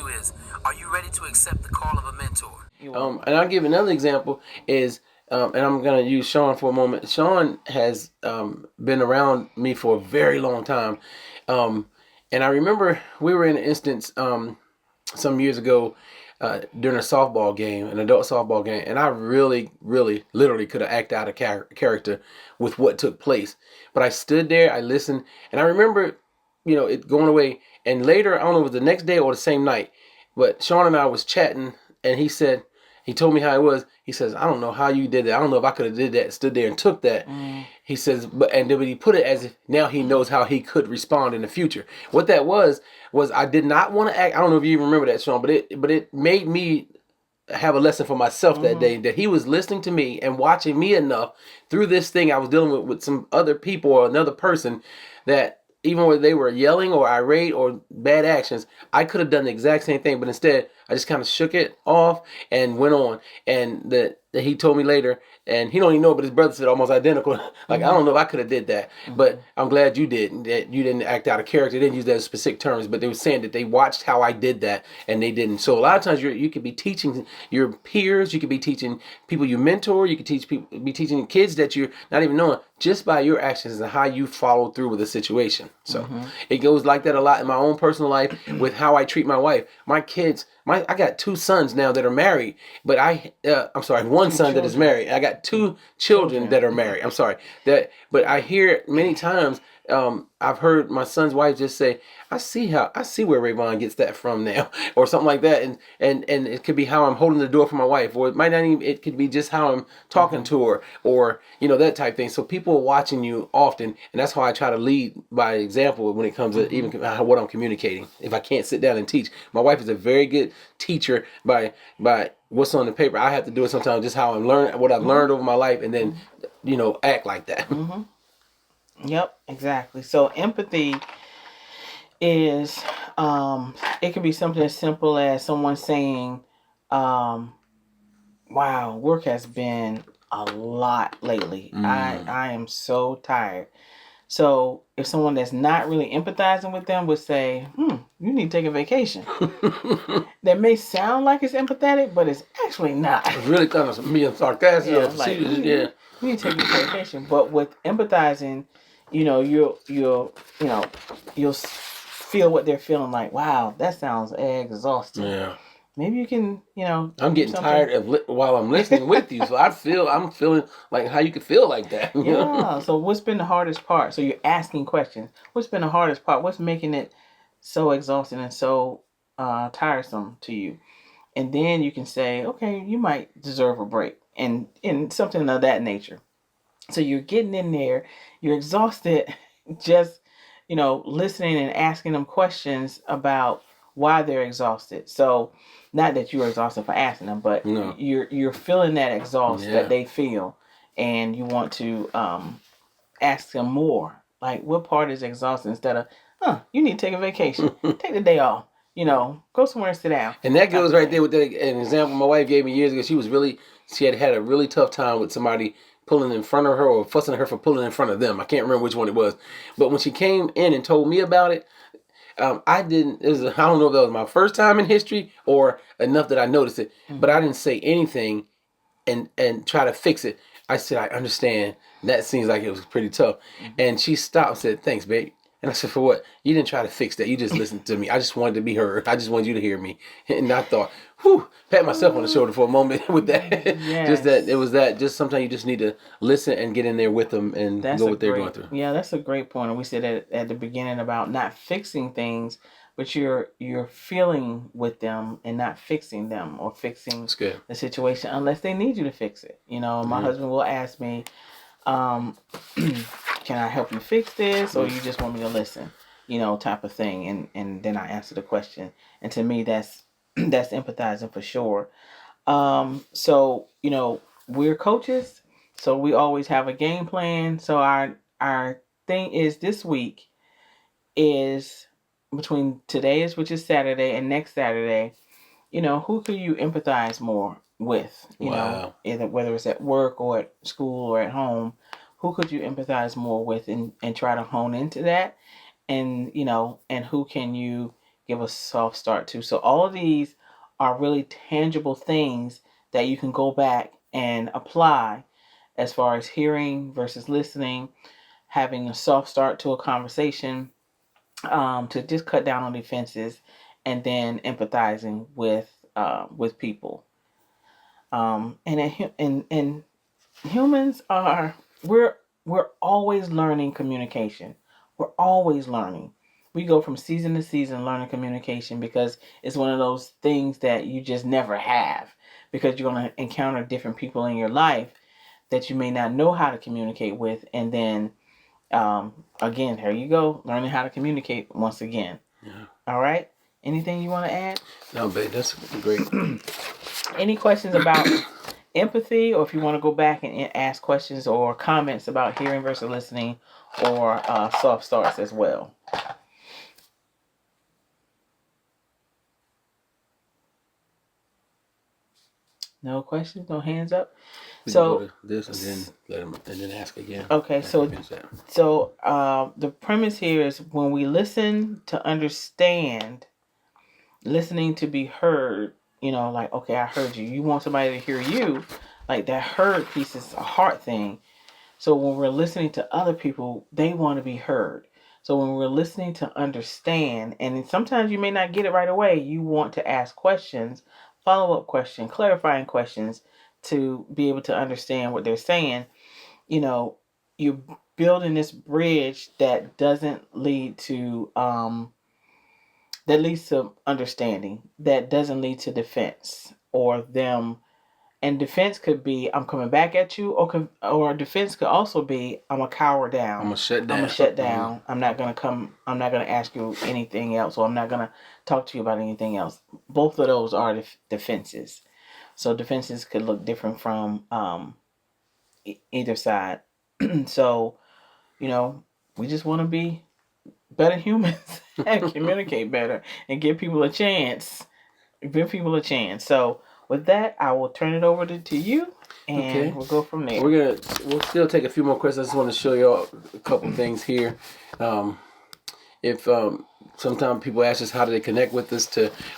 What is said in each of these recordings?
you is, are you ready to accept the call of a mentor? And I'll give another example is, and I'm going to use Sean for a moment. Sean has been around me for a very long time. And I remember we were in an instance some years ago during a softball game, an adult softball game, and I really, really, literally could have acted out of character with what took place. But I stood there, I listened, and I remember, it going away. And later, I don't know if it was the next day or the same night, but Sean and I was chatting, and he told me how it was. He says, I don't know how you did that. I don't know if I could have did that, stood there and took that. He says, and then he put it as if now he knows how he could respond in the future. What that was I did not want to act. I don't know if you even remember that, Sean, but it made me have a lesson for myself that day, that he was listening to me and watching me enough through this thing I was dealing with some other people or another person, that even when they were yelling or irate or bad actions, I could have done the exact same thing, but instead I just kind of shook it off and went on. And that he told me later, and he don't even know, but his brother said almost identical. Like, I don't know if I could have did that, but I'm glad you did. That you didn't act out of character. They didn't use that as specific terms, but they were saying that they watched how I did that and they didn't. So a lot of times you could be teaching your peers, you could be teaching people you mentor, you could be teaching kids that you're not even knowing, just by your actions and how you follow through with a situation. So it goes like that a lot in my own personal life with how I treat my wife, my kids. I got 2 sons now that are married, but I'm sorry, 1 son that is married. I got 2 children that are married. I'm sorry but I hear many times. I've heard my son's wife just say, I see where Rayvon gets that from now, or something like that, and it could be how I'm holding the door for my wife, or it might not even, it could be just how I'm talking to her, or that type thing. So people are watching you often, and that's how I try to lead by example when it comes to even what I'm communicating. If I can't sit down and teach, my wife is a very good teacher by what's on the paper. I have to do it sometimes, just how I'm learning what I've learned over my life, and then act like that. Yep, exactly. So empathy is, it can be something as simple as someone saying, wow, work has been a lot lately. I am so tired. So if someone that's not really empathizing with them would say, you need to take a vacation. That may sound like it's empathetic, but it's actually not. It's really kind of being sarcastic. Yeah, like, you need to take a vacation. But with empathizing, you'll feel what they're feeling, like, wow, that sounds exhausting. Yeah. Maybe you can, I'm getting tired of while I'm listening with you, so I'm feeling like how you could feel like that. Yeah. So what's been the hardest part? So you're asking questions. What's been the hardest part? What's making it so exhausting and so tiresome to you? And then you can say, okay, you might deserve a break, and something of that nature. So you're getting in there, you're exhausted, just listening and asking them questions about why they're exhausted. So not that you're exhausted for asking them, but you're feeling that exhaust that they feel, and you want to ask them more. Like, what part is exhausting? Instead of, you need to take a vacation, take the day off. Go somewhere and sit down. And that goes right there with an example my wife gave me years ago. She had a really tough time with somebody pulling in front of her or fussing at her for pulling in front of them. I can't remember which one it was. But when she came in and told me about it, I don't know if that was my first time in history or enough that I noticed it, but I didn't say anything and try to fix it. I said, I understand. That seems like it was pretty tough. And she stopped and said, thanks, babe. And I said, for what? You didn't try to fix that. You just listened to me. I just wanted to be heard. I just wanted you to hear me. And I thought, pat myself on the shoulder for a moment with that. Yes. Just sometimes you just need to listen and get in there with them and go what they're going through. Yeah, that's a great point. And we said at the beginning about not fixing things, but you're feeling with them and not fixing them or fixing the situation unless they need you to fix it. My husband will ask me, can I help you fix this, or you just want me to listen, type of thing, and then I answer the question. And to me, that's empathizing for sure. So we're coaches, so we always have a game plan. So our thing is this week is between today's, which is Saturday, and next Saturday, who could you empathize more with? Either whether it's at work or at school or at home, who could you empathize more with and try to hone into that? And, and who can you give a soft start to. So all of these are really tangible things that you can go back and apply as far as hearing versus listening, having a soft start to a conversation, to just cut down on defenses, and then empathizing with people. And humans are we're always learning communication. We're always learning. We go from season to season learning communication because it's one of those things that you just never have, because you're going to encounter different people in your life that you may not know how to communicate with, and then again, here you go, learning how to communicate once again. Yeah. All right. Anything you want to add? No, babe, that's great. Any questions about empathy, or if you want to go back and ask questions or comments about hearing versus listening, or soft starts as well? No questions, no hands up. We So can go to this and then let him, and then ask again. okay, so the premise here is when we listen to understand, listening to be heard. Like, okay, I heard you. You want somebody to hear you. Like, that heard piece is a heart thing. So when we're listening to other people, they want to be heard. So when we're listening to understand, and sometimes you may not get it right away, you want to ask questions, follow-up questions, clarifying questions to be able to understand what they're saying. You're building this bridge that doesn't lead to that leads to understanding, that doesn't lead to defense or them. And defense could be, I'm coming back at you, or defense could also be, I'm gonna cower down. I'm gonna shut down. I'm gonna shut down. I'm not gonna ask you anything else, or I'm not gonna talk to you about anything else. Both of those are defenses. So defenses could look different from either side. So, we just want to be better humans and communicate better and give people a chance. So with that, I will turn it over to you, and we'll go from there. We'll still take a few more questions. I just want to show you a couple things here. If sometimes people ask us how do they connect with us,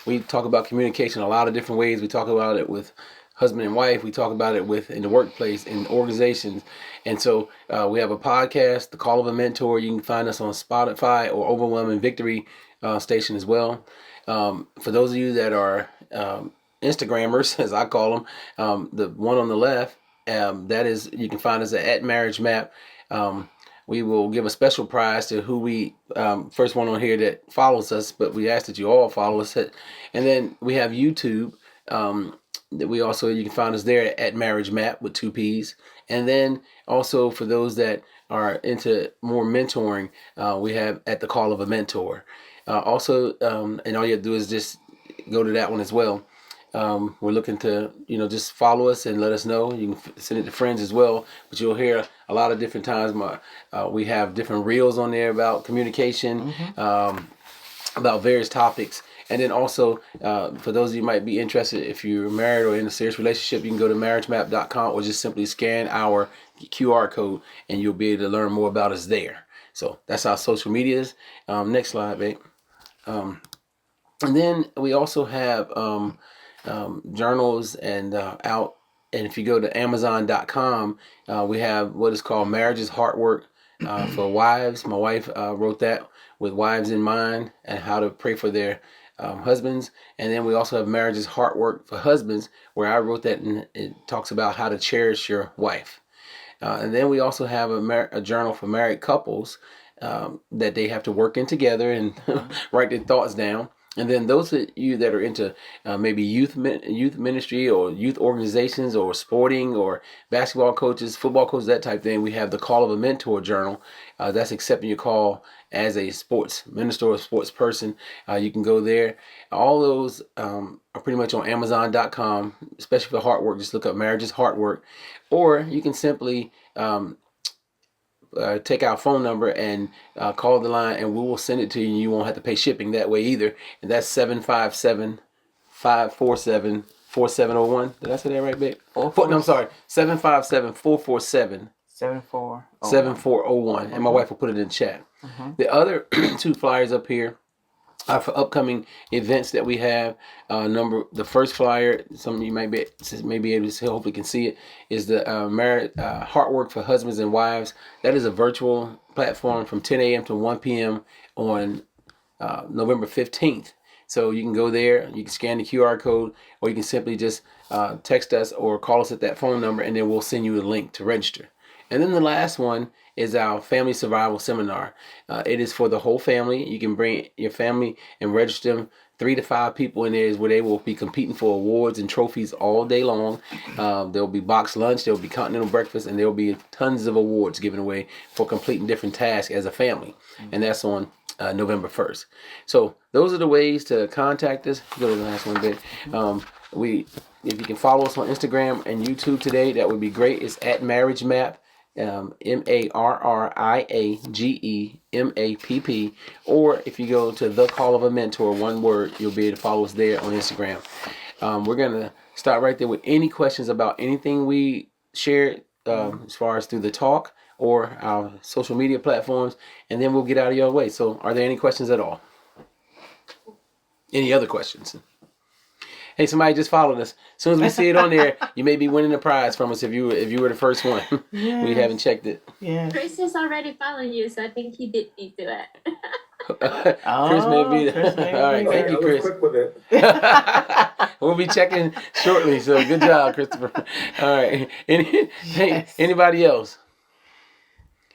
we talk about communication a lot of different ways. We talk about it with husband and wife. We talk about it in the workplace, in organizations. And so we have a podcast, The Call of a Mentor. You can find us on Spotify or Overwhelming Victory station as well. For those of you that are Instagrammers, as I call them, the one on the left, that is, you can find us at MarriageMAPP. We will give a special prize to who we first one on here that follows us, but we ask that you all follow us. And then we have YouTube. That you can find us there at MarriageMAPP with 2 P's. And then also for those that are into more mentoring, we have at the Call of a Mentor. And all you have to do is just go to that one as well. We're looking to, just follow us and let us know. You can send it to friends as well, but you'll hear a lot of different times. We have different reels on there about communication, about various topics. And then also, for those of you who might be interested, if you're married or in a serious relationship, you can go to MarriageMAPP.com or just simply scan our QR code and you'll be able to learn more about us there. So that's our social medias. Next slide, babe. And then we also have journals and out. And if you go to Amazon.com, we have what is called Marriage's Heart Work for wives. My wife wrote that with wives in mind and how to pray for their husbands. And then we also have Marriage's Heart Work for husbands, where I wrote that, and it talks about how to cherish your wife. And then we also have a journal for married couples that they have to work in together and write their thoughts down. And then those of you that are into maybe youth ministry or youth organizations or sporting or basketball coaches, football coaches, that type of thing, we have the Call of a Mentor journal. That's accepting your call as a sports minister or sports person. You can go there. All those are pretty much on Amazon.com, especially for heart work. Just look up Marriage's Heart Work. Or you can simply take our phone number and call the line, and we will send it to you, and you won't have to pay shipping that way either. And that's 757-547-4701. Did I say that right, babe? No, I'm sorry. 757-447 7401. And my wife will put it in chat. The other 2 flyers up here for upcoming events that we have. The first flyer, some of you may be able to see, hopefully can see it, is the Heart Work for Husbands and Wives. That is a virtual platform from 10 a.m. to 1 p.m. on November 15th. So you can go there, you can scan the QR code, or you can simply just text us or call us at that phone number, and then we'll send you a link to register. And then the last one is our Family Survival Seminar. It is for the whole family. You can bring your family and register them. 3 to 5 people in there is where they will be competing for awards and trophies all day long. There will be boxed lunch, there will be continental breakfast, and there will be tons of awards given away for completing different tasks as a family. And that's on November 1st. So those are the ways to contact us. Go to the last one, babe. If you can follow us on Instagram and YouTube today, that would be great. It's at MarriageMAPP. MarriageMAPP, or if you go to The Call of a Mentor, one word, you'll be able to follow us there on Instagram. We're gonna start right there with any questions about anything we shared as far as through the talk or our social media platforms, and then we'll get out of your way. So are there any questions at all? Any other questions? Hey, somebody just followed us. As soon as we see it on there, you may be winning a prize from us if you were the first one. Yes. We haven't checked it. Yeah. Chris is already following you, so I think he did need to do it. Chris may be there. All right, thank you, Chris. Quick with it. We'll be checking shortly. So good job, Christopher. All right. Anybody else?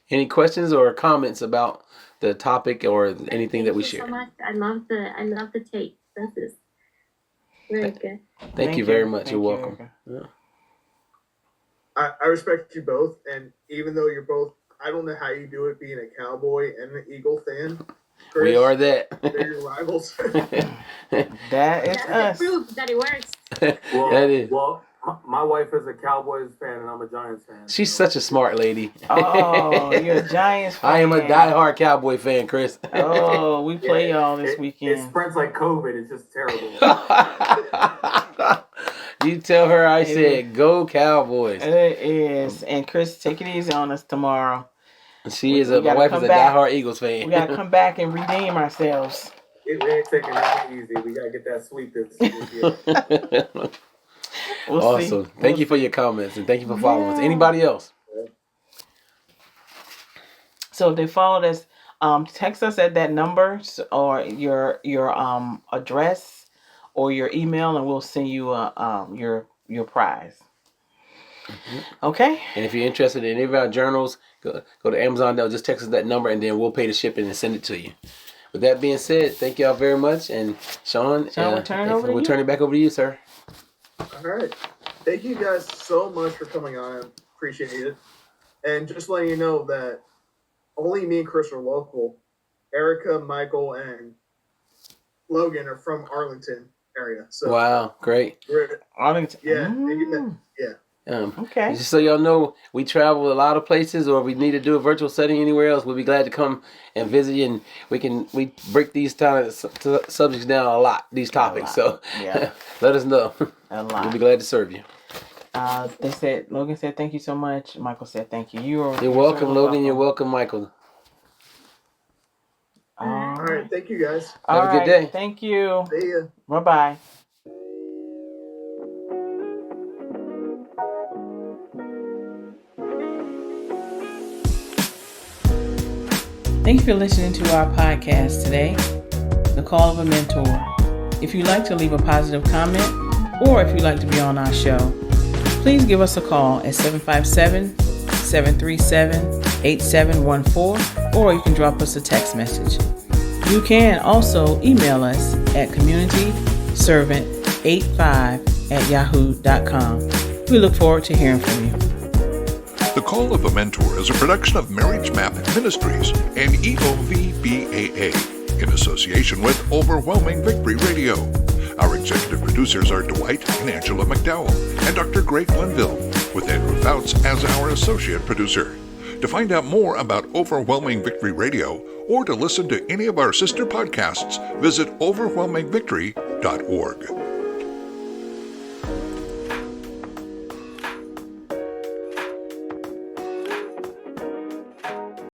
Any questions or comments about the topic or anything that we shared? Thank you so much. I love the tape. This is very good. Thank you very much. You're welcome. Yeah. I respect you both, and even though you're both, I don't know how you do it being a Cowboy and an Eagle fan. Chris, we are that. They're your rivals. That is us. Proof that it works. That is. Well, my wife is a Cowboys fan, and I'm a Giants fan. She's such a smart lady. Oh, you're a Giants fan. I am a diehard Cowboy fan, Chris. Oh, we play y'all this weekend. It spreads like COVID. It's just terrible. You tell her I said go Cowboys. It is. And Chris, take it easy on us tomorrow. My wife is a diehard Eagles fan. We got to come back and redeem ourselves. We ain't taking nothing easy. We got to get that sweep this year. We'll awesome. See. Thank you for your comments and thank you for following us. Anybody else? So if they followed us, text us at that number or your address or your email, and we'll send you your prize. Mm-hmm. Okay. And if you're interested in any of our journals, go to Amazon. They'll just text us that number, and then we'll pay the shipping and send it to you. With that being said, thank y'all very much. And Sean, we'll turn it back over to you, sir. All right. Thank you guys so much for coming on. I appreciate it. And just letting you know that only me and Chris are local. Erica, Michael, and Logan are from Arlington area. So wow, great. Arlington. Yeah. Okay. Just so y'all know, we travel a lot of places, or if we need to do a virtual setting anywhere else, we'll be glad to come and visit you. And we break these subjects down a lot, these topics. So let us know. A lot. We'll be glad to serve you. Logan said thank you so much. Michael said thank you. You're welcome, Logan. You're welcome, Michael. All right. Thank you guys. Have a good day. Thank you. See ya. Bye-bye. Thank you for listening to our podcast today, The Call of a Mentor. If you'd like to leave a positive comment, or if you'd like to be on our show, please give us a call at 757-737-8714, or you can drop us a text message. You can also email us at communityservant85@yahoo.com. We look forward to hearing from you. The Call of a Mentor is a production of MarriageMAPP Ministries and EOVBAA in association with Overwhelming Victory Radio. Our executive producers are Dwight and Angela McDowell and Dr. Greg Glenville, with Andrew Fouts as our associate producer. To find out more about Overwhelming Victory Radio or to listen to any of our sister podcasts, visit overwhelmingvictory.org.